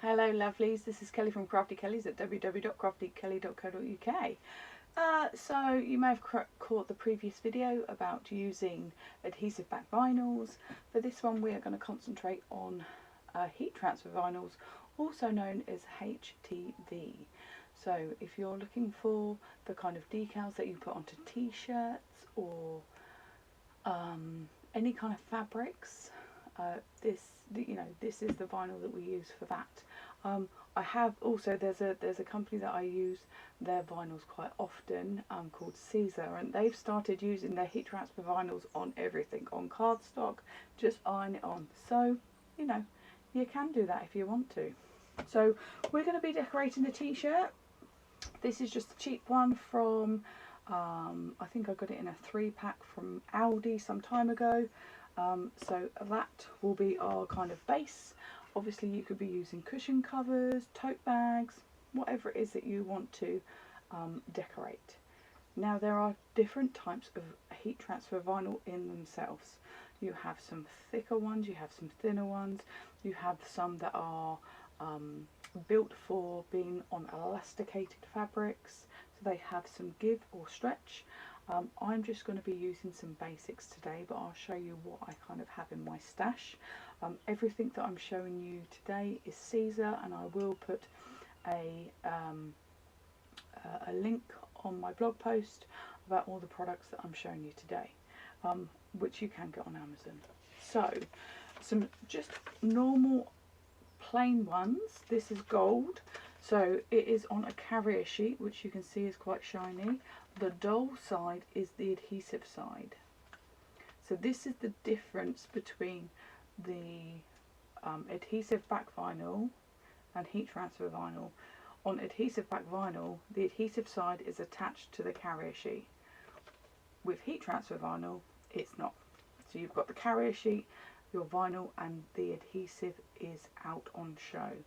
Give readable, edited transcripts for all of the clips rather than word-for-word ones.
Hello lovelies, this is Kelly from Crafty Kellys at www.craftykelly.co.uk. So you may have caught the previous video about using adhesive back vinyls. For this one we are going to concentrate on heat transfer vinyls, also known as HTV. So if you're looking for the kind of decals that you put onto t-shirts or any kind of fabrics, this is the vinyl that we use for that. I have also, there's a company that I use their vinyls quite often, called Caesar, and they've started using their heat transfer vinyls on everything, on cardstock. Just iron it on. So you can do that if you want to. So we're going to be decorating the t-shirt. This is just a cheap one from I think I got it in a 3-pack from Aldi some time ago. So that will be our kind of base. Obviously you could be using cushion covers, tote bags, whatever it is that you want to decorate. Now there are different types of heat transfer vinyl in themselves. You have some thicker ones, you have some thinner ones, you have some that are built for being on elasticated fabrics, so they have some give or stretch. I'm just going to be using some basics today, but I'll show you what I kind of have in my stash. Everything that I'm showing you today is Caesar, and I will put a link on my blog post about all the products that I'm showing you today, which you can get on Amazon. So some just normal plain ones. This is gold, so it is on a carrier sheet, which you can see is quite shiny. The dull side is the adhesive side. So this is the difference between the adhesive back vinyl and heat transfer vinyl. On adhesive back vinyl, the adhesive side is attached to the carrier sheet. With heat transfer vinyl, it's not. So you've got the carrier sheet, your vinyl, and the adhesive is out on show.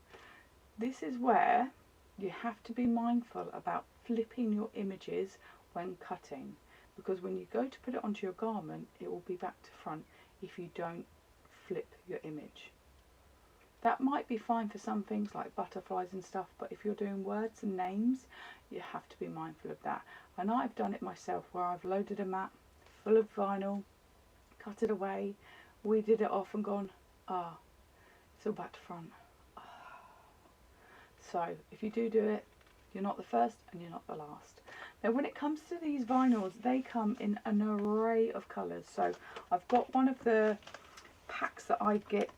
This is where you have to be mindful about flipping your images when cutting, because when you go to put it onto your garment, it will be back to front if you don't flip your image. That might be fine for some things like butterflies and stuff, but if you're doing words and names, you have to be mindful of that. And I've done it myself, where I've loaded a mat full of vinyl, cut it away, weeded it off and gone, it's all back to front. So if you do it, you're not the first and you're not the last. Now when it comes to these vinyls, they come in an array of colours. So I've got one of the packs that I get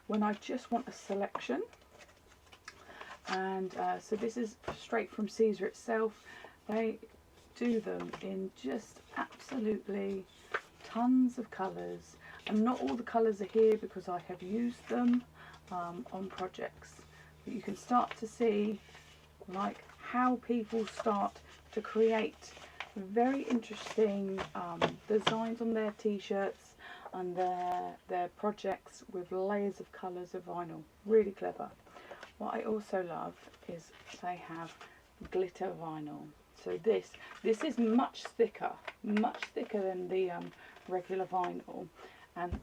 when I just want a selection, and so this is straight from Caesar itself. They do them in just absolutely tons of colours, and not all the colours are here because I have used them on projects. But you can start to see like how people start to create very interesting designs on their t-shirts and their projects with layers of colours of vinyl. Really clever. What I also love is they have glitter vinyl. So this is much thicker than the regular vinyl,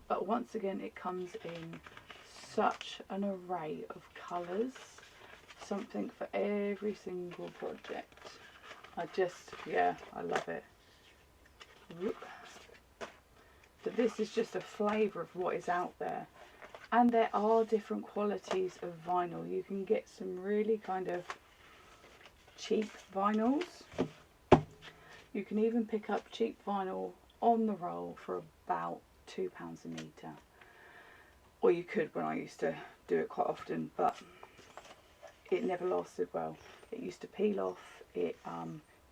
but once again it comes in such an array of colours, something for every single project. I love it. Whoop. But this is just a flavour of what is out there, and there are different qualities of vinyl. You can get some really kind of cheap vinyls. You can even pick up cheap vinyl on the roll for about £2 a metre. Or you could, when I used to do it quite often, but it never lasted well. It used to peel off, it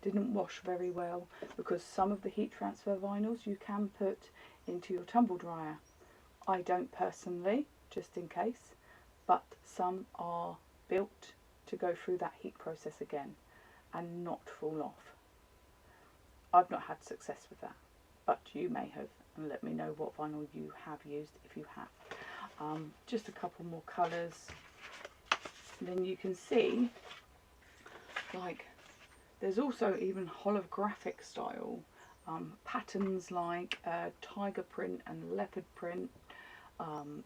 didn't wash very well, because some of the heat transfer vinyls you can put into your tumble dryer. I don't personally, just in case, but some are built to go through that heat process again and not fall off. I've not had success with that, but you may have, and let me know what vinyl you have used if you have. Just a couple more colours, then you can see like there's also even holographic style patterns like tiger print and leopard print,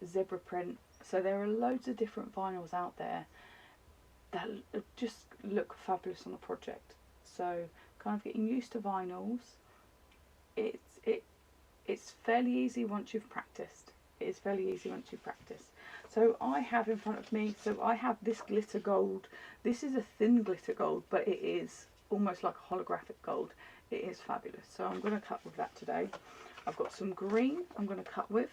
zebra print, So there are loads of different vinyls out there that just look fabulous on a project. So kind of getting used to vinyls, it's fairly easy once you've practiced. It is fairly easy once you've practiced. So I have in front of me, so I have this glitter gold. This is a thin glitter gold, but it is almost like a holographic gold. It is fabulous. So I'm going to cut with that today. I've got some green I'm going to cut with.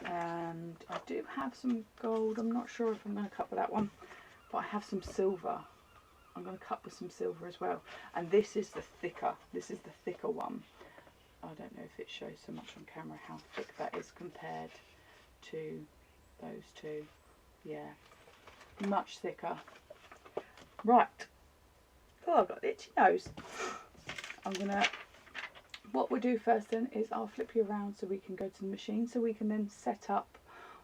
And I do have some gold. I'm not sure if I'm going to cut with that one, but I have some silver. I'm going to cut with some silver as well. And this is the thicker one. I don't know if it shows so much on camera how thick that is compared to those two. Yeah, much thicker. Right. Oh, I've got an itchy nose. What we'll do first then is I'll flip you around so we can go to the machine, so we can then set up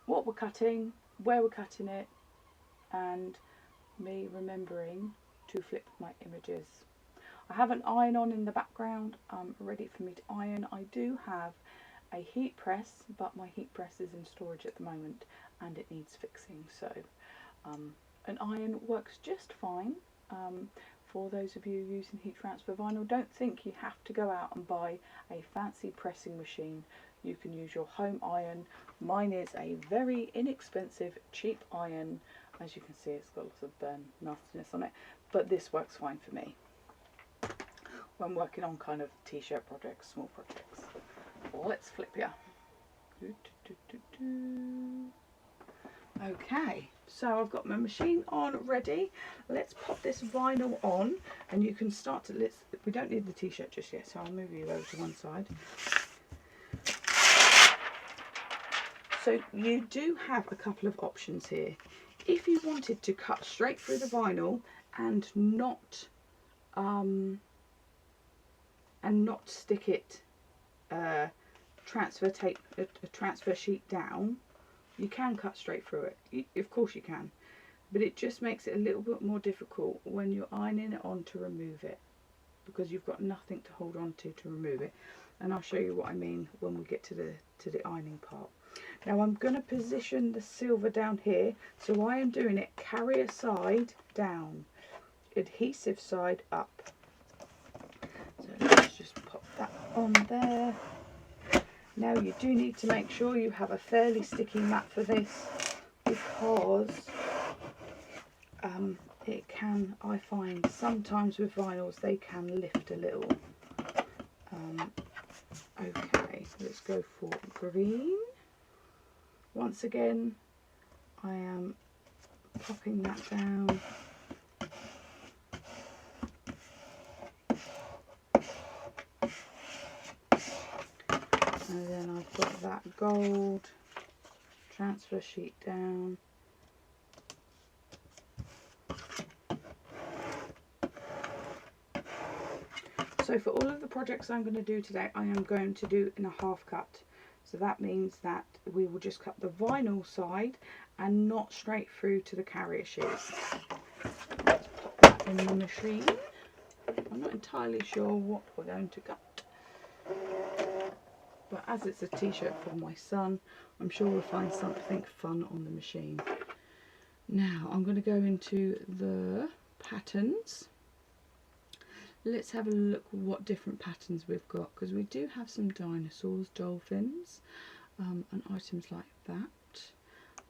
what we're cutting, where we're cutting it, and me remembering to flip my images. I have an iron on in the background, ready for me to iron. I do have a heat press, but my heat press is in storage at the moment and it needs fixing, so an iron works just fine. For those of you using heat transfer vinyl, don't think you have to go out and buy a fancy pressing machine. You can use your home iron. Mine is a very inexpensive, cheap iron. As you can see, it's got lots of burn nastiness on it, but this works fine for me when working on kind of t-shirt projects, small projects. Let's flip ya. Okay, so I've got my machine on ready. Let's pop this vinyl on, and you can start to, we don't need the t-shirt just yet, so I'll move you over to one side. So you do have a couple of options here. If you wanted to cut straight through the vinyl and not stick it transfer sheet down, you can cut straight through it. Of course you can, but it just makes it a little bit more difficult when you're ironing it on to remove it, because you've got nothing to hold on to remove it. And I'll show you what I mean when we get to the ironing part. Now I'm going to position the silver down here, so I am doing it carrier side down, adhesive side up. So let's just pop that on there. Now you do need to make sure you have a fairly sticky mat for this, because it can, I find sometimes with vinyls they can lift a little. Okay, let's go for green. Once again, I am popping that down. And then I've got that gold transfer sheet down. So for all of the projects I'm going to do today, I am going to do in a half cut. So that means that we will just cut the vinyl side and not straight through to the carrier sheets. Let's pop that in the machine. I'm not entirely sure what we're going to cut, but as it's a t-shirt for my son, I'm sure we'll find something fun on the machine. Now I'm going to go into the patterns. Let's have a look what different patterns we've got, because we do have some dinosaurs, dolphins, and items like that.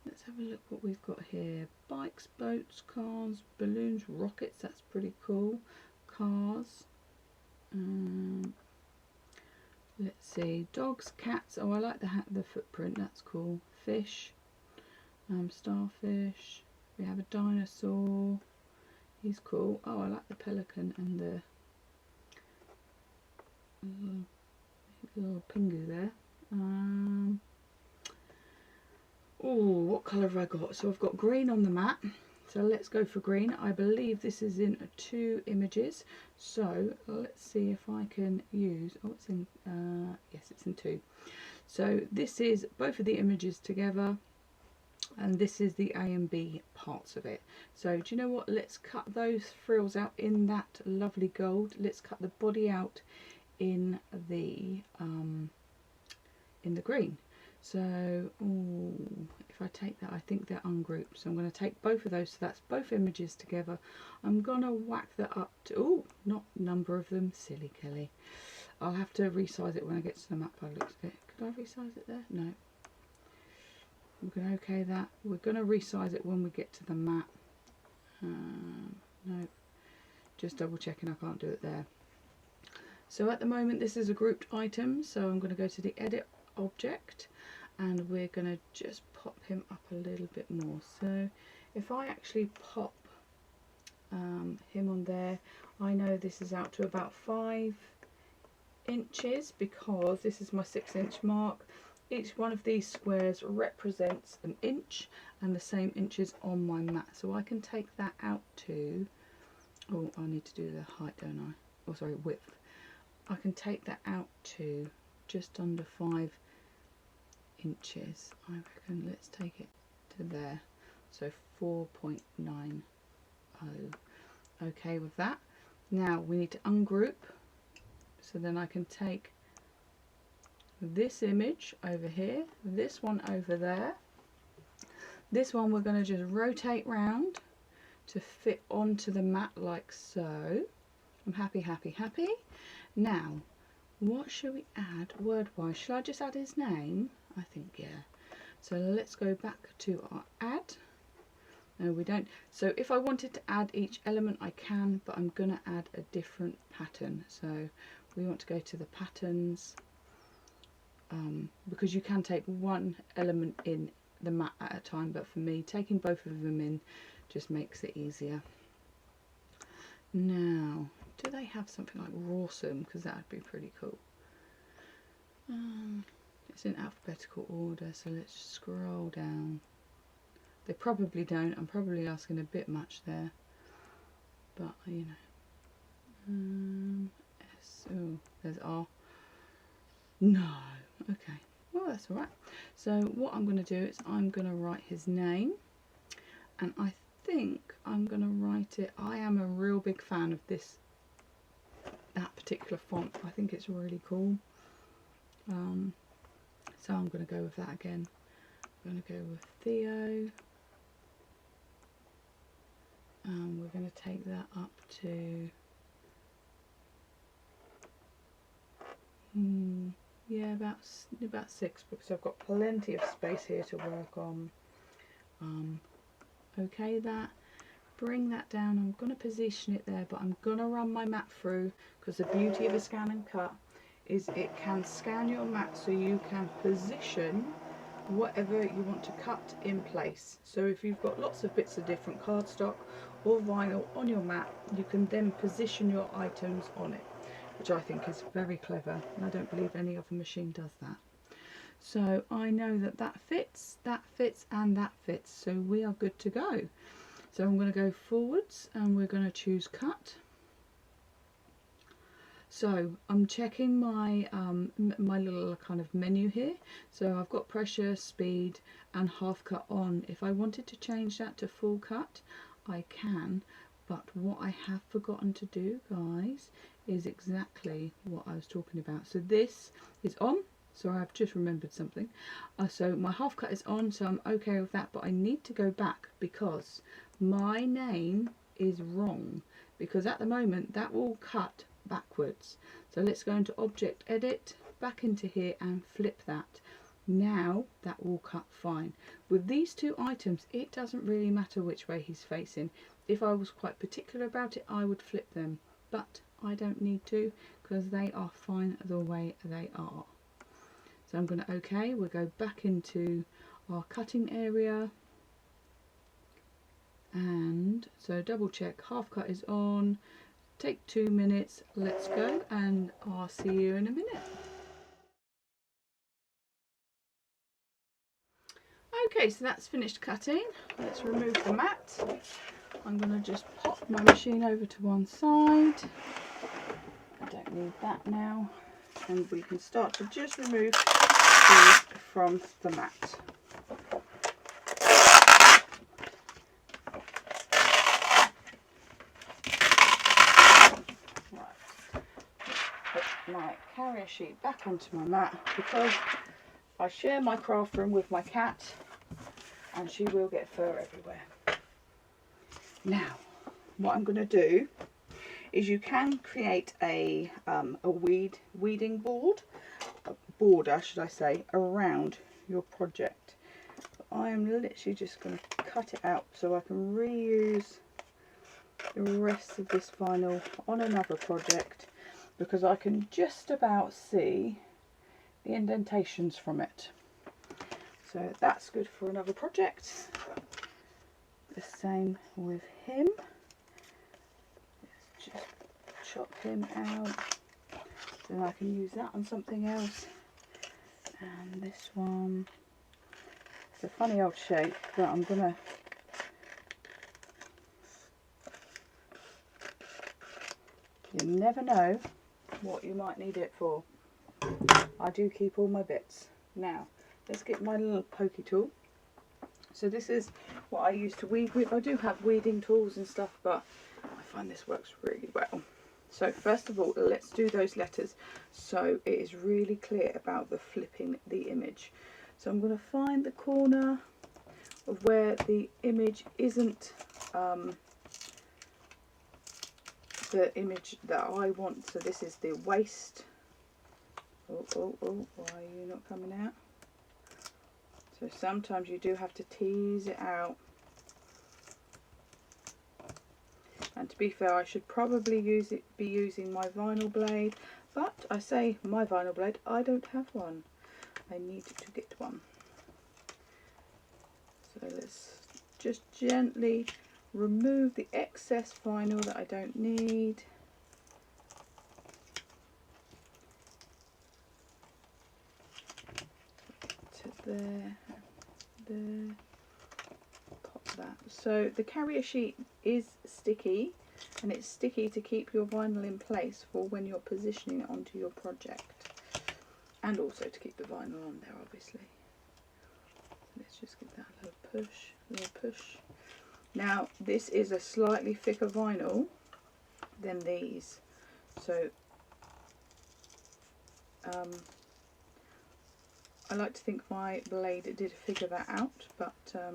Let's have a look what we've got here. Bikes, boats, cars, balloons, rockets, that's pretty cool. Cars. Let's see, dogs, cats. Oh, I like the footprint, that's cool. Fish, starfish. We have a dinosaur. He's cool. Oh, I like the pelican and the little pingu there. Oh, what colour have I got? So I've got green on the mat. So let's go for green. I believe this is in 2 images. So let's see if I can use. Oh, it's in. Yes, it's in 2. So this is both of the images together, and this is the A and B parts of it. So do you know what? Let's cut those frills out in that lovely gold. Let's cut the body out in the green. So, ooh, if I take that, I think they're ungrouped. So I'm going to take both of those, so that's both images together. I'm going to whack that up to, oh, not number of them, silly Kelly. I'll have to resize it when I get to the map by the looks of it. Could I resize it there? No. We're going to okay that. We're going to resize it when we get to the map. No, just double checking I can't do it there. So at the moment this is a grouped item, so I'm going to go to the edit object and we're going to just pop him up a little bit more. So if I actually pop him on there, I know this is out to about 5 inches because this is my 6-inch mark. Each one of these squares represents an inch and the same inches on my mat, so I can take that out to, oh, I need to do the height, don't I? Oh, sorry, width. I can take that out to just under 5 inches. I reckon let's take it to there, so 4.90. Okay with that. Now we need to ungroup, so then I can take this image over here, this one over there, this one we're going to just rotate round to fit onto the mat like so. I'm happy, happy, happy. Now what should we add word wise? Should I just add his name? I think yeah. So let's go back to our add. No, we don't. So if I wanted to add each element I can, but I'm going to add a different pattern. So we want to go to the patterns, because you can take one element in the mat at a time, but for me taking both of them in just makes it easier. Now do they have something like Rawsome? Because that would be pretty cool. It's in alphabetical order, so let's scroll down. They probably don't. I'm probably asking a bit much there, but you know. S, oh, there's R. No. Okay, well that's alright. So what I'm going to do is I'm going to write his name, and I think I'm going to write it, I am a real big fan of that particular font. I think it's really cool. So I'm going to go with that again. I'm going to go with Theo. We're going to take that up to yeah, about 6, because I've got plenty of space here to work on. Okay, that, bring that down. I'm going to position it there, but I'm going to run my mat through, because the beauty of a scan and cut is it can scan your mat so you can position whatever you want to cut in place. So if you've got lots of bits of different cardstock or vinyl on your mat, you can then position your items on it, which I think is very clever, and I don't believe any other machine does that. So I know that that fits, and that fits, so we are good to go. So I'm going to go forwards and we're going to choose cut. So I'm checking my my little kind of menu here. So I've got pressure, speed and half cut on. If I wanted to change that to full cut, I can, but what I have forgotten to do, guys, is exactly what I was talking about. So this is on. So I've just remembered something. So my half cut is on, so I'm okay with that, but I need to go back because my name is wrong, because at the moment that will cut backwards. So let's go into object, edit, back into here and flip that. Now that will cut fine. With these two items it doesn't really matter which way he's facing. If I was quite particular about it, I would flip them, but I don't need to because they are fine the way they are. So I'm going to OK, we'll go back into our cutting area, and so double check, half cut is on, take 2 minutes, let's go, and I'll see you in a minute. Okay, so that's finished cutting. Let's remove the mat. I'm going to just pop my machine over to one side. I don't need that now. And we can start to just remove these from the mat. Right. Put my carrier sheet back onto my mat because I share my craft room with my cat, and she will get fur everywhere. Now, what I'm going to do is you can create a weeding border, should I say, around your project. I am literally just going to cut it out so I can reuse the rest of this vinyl on another project, because I can just about see the indentations from it. So that's good for another project. The same with him. Let's just chop him out, then I can use that on something else. And this one, it's a funny old shape, but I'm gonna you never know what you might need it for. I do keep all my bits. Now let's get my little pokey tool. So this is what I use to weed with. I do have weeding tools and stuff, but I find this works really well. So first of all, let's do those letters so it is really clear about the flipping the image. So I'm going to find the corner of where the image isn't the image that I want. So this is the waist. Oh, why are you not coming out? So sometimes you do have to tease it out. And to be fair, I should probably be using my vinyl blade, but I say my vinyl blade, I don't have one. I need to get one. So let's just gently remove the excess vinyl that I don't need. To there, pop that. So the carrier sheet is sticky, and it's sticky to keep your vinyl in place for when you're positioning it onto your project, and also to keep the vinyl on there, obviously. So let's just give that a little push. Now this is a slightly thicker vinyl than these, so I like to think my blade did figure that out, but let's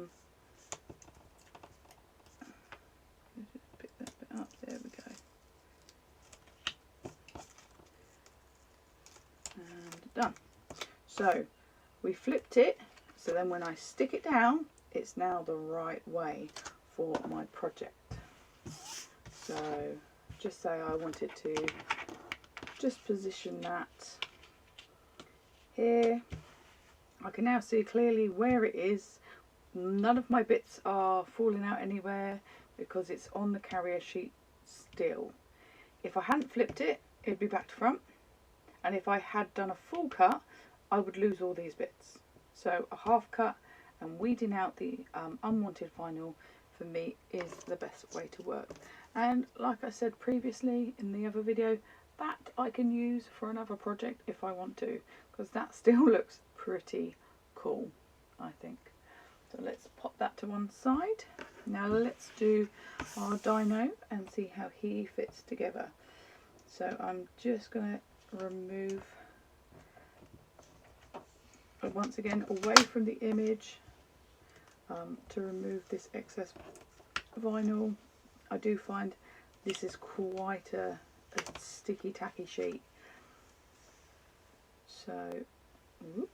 just pick that bit up. There we go. And done. So we flipped it, so then when I stick it down, it's now the right way for my project. So just say I wanted to just position that here. I can now see clearly where it is. None of my bits are falling out anywhere because it's on the carrier sheet still. If I hadn't flipped it, it'd be back to front, and if I had done a full cut, I would lose all these bits. So a half cut and weeding out the unwanted vinyl for me is the best way to work. And like I said previously in the other video, that I can use for another project if I want to, because that still looks pretty cool, I think. So let's pop that to one side. Now let's do our dino and see how he fits together. So I'm just going to remove, once again, away from the image, to remove this excess vinyl. I do find this is quite a sticky tacky sheet, so whoop,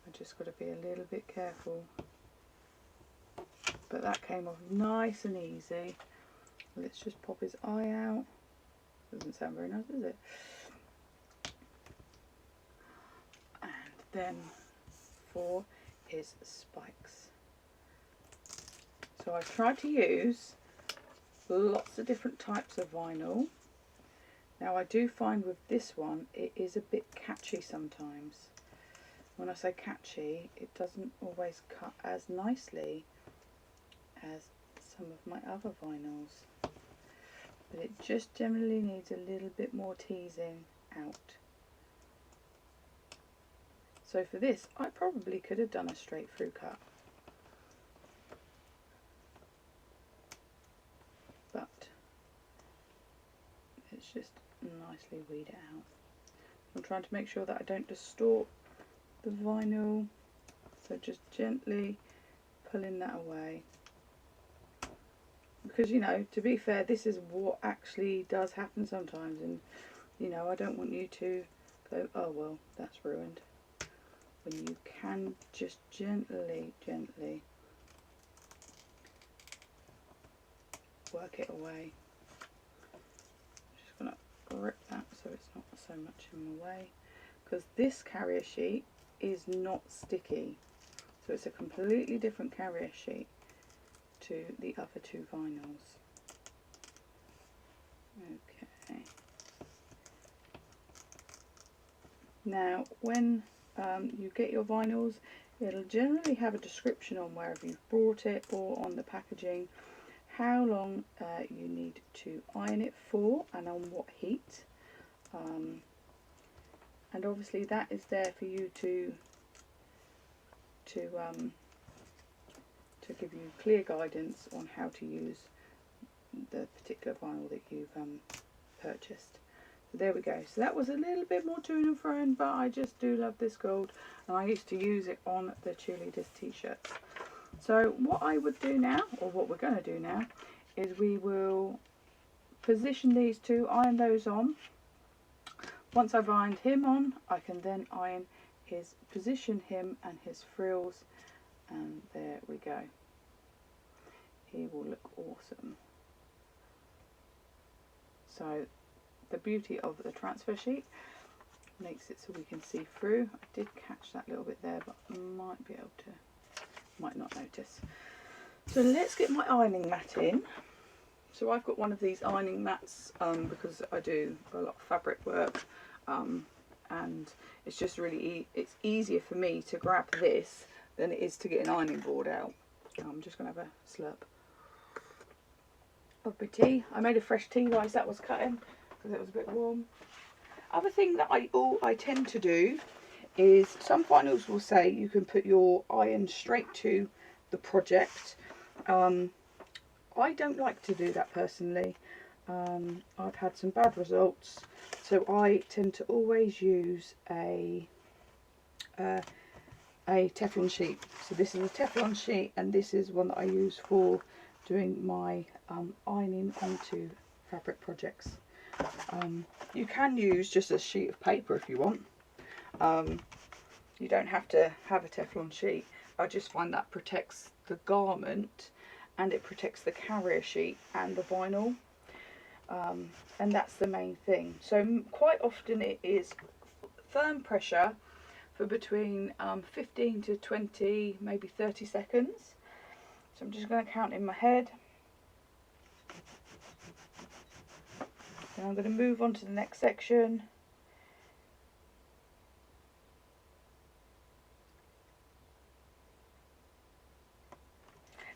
I just got to be a little bit careful, but that came off nice and easy. Let's just pop his eye out. Doesn't sound very nice, does it? And then for his spikes. So I've tried to use lots of different types of vinyl. Now I do find with this one it is a bit catchy sometimes. When I say catchy, it doesn't always cut as nicely as some of my other vinyls, but it just generally needs a little bit more teasing out. So for this, I probably could have done a straight through cut, but let's just nicely weed it out. I'm trying to make sure that I don't distort the vinyl, so just gently pulling that away. Because, you know, to be fair, this is what actually does happen sometimes, and, you know, I don't want you to go, oh well, that's ruined. When you can just gently work it away. I'm just going to rip that so it's not so much in my way, because this carrier sheet is not sticky, so it's a completely different carrier sheet to the other two vinyls. Okay. Now when you get your vinyls, it'll generally have a description on wherever you've brought it or on the packaging how long you need to iron it for and on what heat, and obviously that is there for you to give you clear guidance on how to use the particular vinyl that you've purchased. So there we go. So that was a little bit more to and fro, but I just do love this gold, and I used to use it on the cheerleaders t-shirts. So what I would do now, or what we're going to do now, is we will position these two, iron those on. Once I've ironed him on, I can then position him and his frills, and there we go. He will look awesome. So the beauty of the transfer sheet makes it so we can see through. I did catch that little bit there, but I might be able to, might not notice. So let's get my ironing mat in. So I've got one of these ironing mats because I do a lot of fabric work, and it's just really it's easier for me to grab this than it is to get an ironing board out. I'm just going to have a slurp of my tea. I made a fresh tea whilst that was cutting because it was a bit warm. Other thing that I tend to do is some vinyls will say you can put your iron straight to the project. I don't like to do that personally. I've had some bad results, so I tend to always use a Teflon sheet. So this is a Teflon sheet, and this is one that I use for doing my ironing onto fabric projects. You can use just a sheet of paper if you want. You don't have to have a Teflon sheet. I just find that protects the garment, and it protects the carrier sheet and the vinyl, and that's the main thing. So quite often it is firm pressure for between 15 to 20, maybe 30 seconds. So I'm just going to count in my head. Then I'm going to move on to the next section.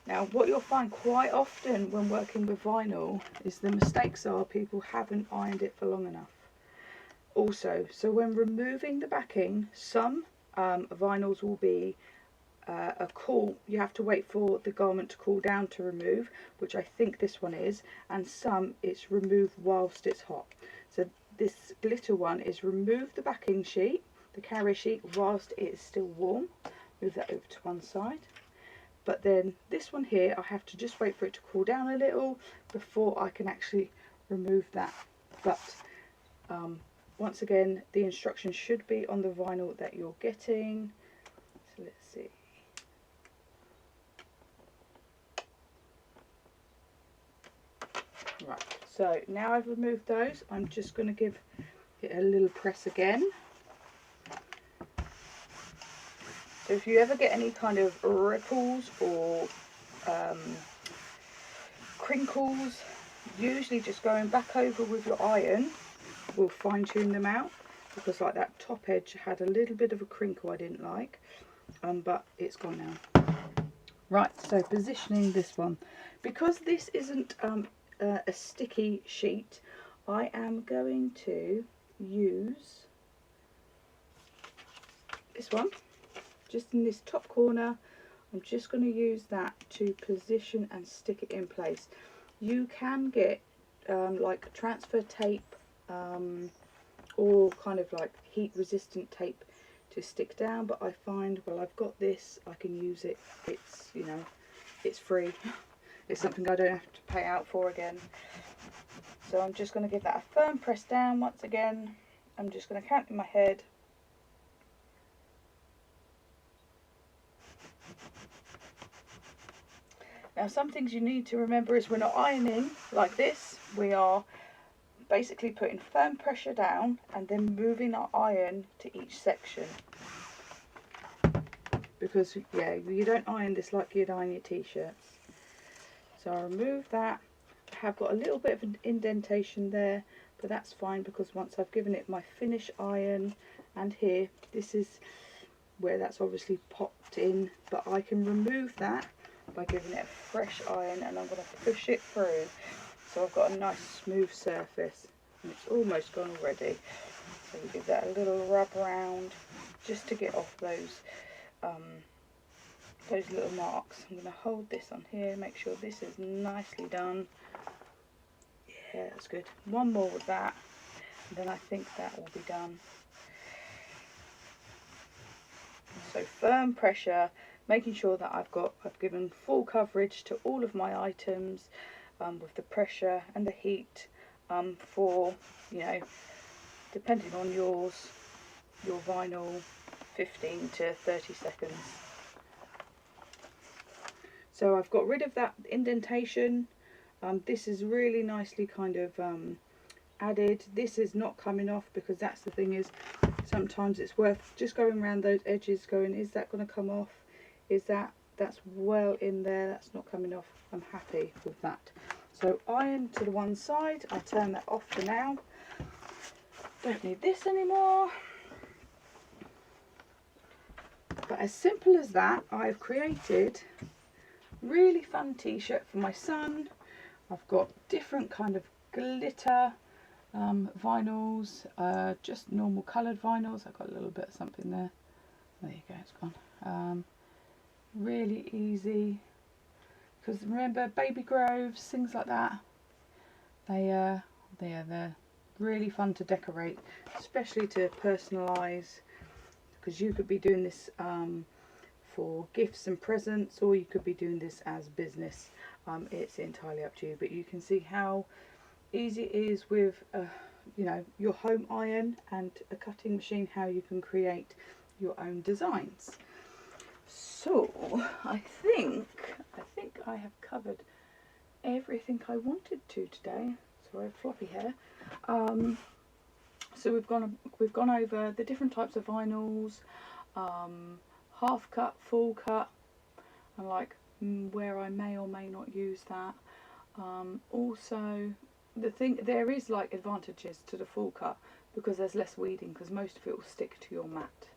Now what you'll find quite often when working with vinyl is the mistakes are people haven't ironed it for long enough. Also, so when removing the backing, some vinyls will be you have to wait for the garment to cool down to remove, which I think this one is, and some it's removed whilst it's hot. So this glitter one is remove the backing sheet, the carrier sheet, whilst it is still warm. Move that over to one side. But then this one here, I have to just wait for it to cool down a little before I can actually remove that. But once again, the instructions should be on the vinyl that you're getting. So let's see. Right, so now I've removed those, I'm just going to give it a little press again. So if you ever get any kind of ripples or crinkles, usually just going back over with your iron will fine tune them out, because like that top edge had a little bit of a crinkle I didn't like, but it's gone now. Right, so positioning this one, because this isn't a sticky sheet, I am going to use this one just in this top corner. I'm just going to use that to position and stick it in place. You can get like transfer tape or kind of like heat resistant tape to stick down, but I find, well, I've got this, I can use it. It's, you know, it's free. It's something I don't have to pay out for again. So I'm just going to give that a firm press down once again. I'm just going to count in my head. Now, some things you need to remember is we're not ironing like this. We are basically putting firm pressure down and then moving our iron to each section. Because, yeah, you don't iron this like you'd iron your t-shirts. So I'll remove that. I have got a little bit of an indentation there, but that's fine because once I've given it my finish iron, and here, this is where that's obviously popped in, but I can remove that by giving it a fresh iron, and I'm going to push it through so I've got a nice smooth surface, and it's almost gone already. So you give that a little rub around just to get off those little marks. I'm going to hold this on here, make sure this is nicely done. Yeah, that's good. One more with that, and then I think that will be done. So firm pressure, making sure that I've given full coverage to all of my items with the pressure and the heat for, you know, depending on your vinyl, 15 to 30 seconds. So I've got rid of that indentation. This is really nicely kind of added. This is not coming off, because that's the thing, is sometimes it's worth just going around those edges going, is that going to come off? Is that's well in there, that's not coming off. I'm happy with that. So iron to the one side, I'll turn that off for now. Don't need this anymore. But as simple as that, I've created really fun t-shirt for my son. I've got different kind of glitter vinyls, just normal coloured vinyls. I've got a little bit of something there. There you go, it's gone. Really easy, because remember Baby Groves, things like that. They're really fun to decorate, especially to personalise, because you could be doing this for gifts and presents, or you could be doing this as business. It's entirely up to you, but you can see how easy it is with you know, your home iron and a cutting machine, how you can create your own designs. So I think I have covered everything I wanted to today. Sorry, I have floppy hair. So we've gone over the different types of vinyls, half cut, full cut, and like where I may or may not use that. Also, there is like advantages to the full cut, because there's less weeding, because most of it will stick to your mat.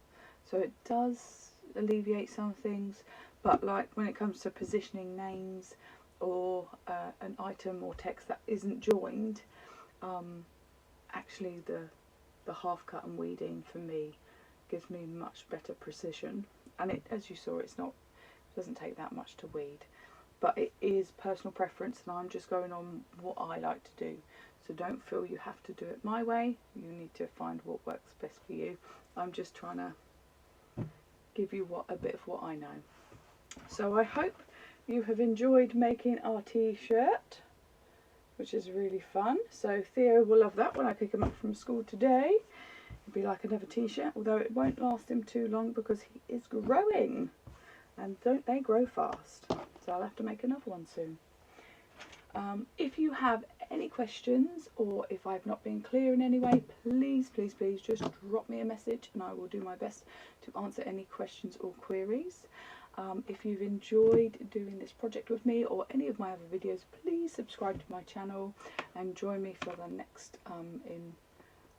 So it does alleviate some things, but like when it comes to positioning names or an item or text that isn't joined, actually the half cut and weeding for me gives me much better precision, and it, as you saw, it doesn't take that much to weed, but it is personal preference, and I'm just going on what I like to do. So don't feel you have to do it my way. You need to find what works best for you. I'm just trying to give you a bit of what I know. So I hope you have enjoyed making our t-shirt, which is really fun. So Theo will love that when I pick him up from school today. It'll be like another t-shirt, although it won't last him too long because he is growing, and don't they grow fast? So I'll have to make another one soon. If you have any questions, or if I've not been clear in any way, please just drop me a message, and I will do my best to answer any questions or queries. If you've enjoyed doing this project with me or any of my other videos, please subscribe to my channel and join me for the next in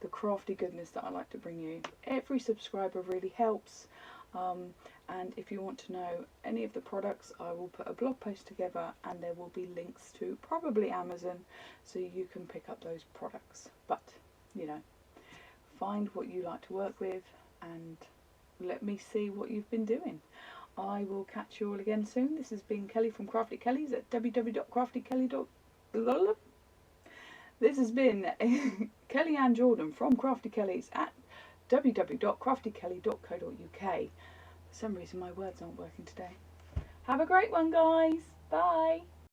the crafty goodness that I like to bring you. Every subscriber really helps. And if you want to know any of the products, I will put a blog post together, and there will be links to probably Amazon, so you can pick up those products. But, you know, find what you like to work with and let me see what you've been doing. I will catch you all again soon. This has been Kelly from Crafty Kellys at www.craftykelly.com. This has been Kelly Ann Jordan from Crafty Kellys at www.craftykelly.co.uk. For some reason my words aren't working today. Have a great one, guys. Bye.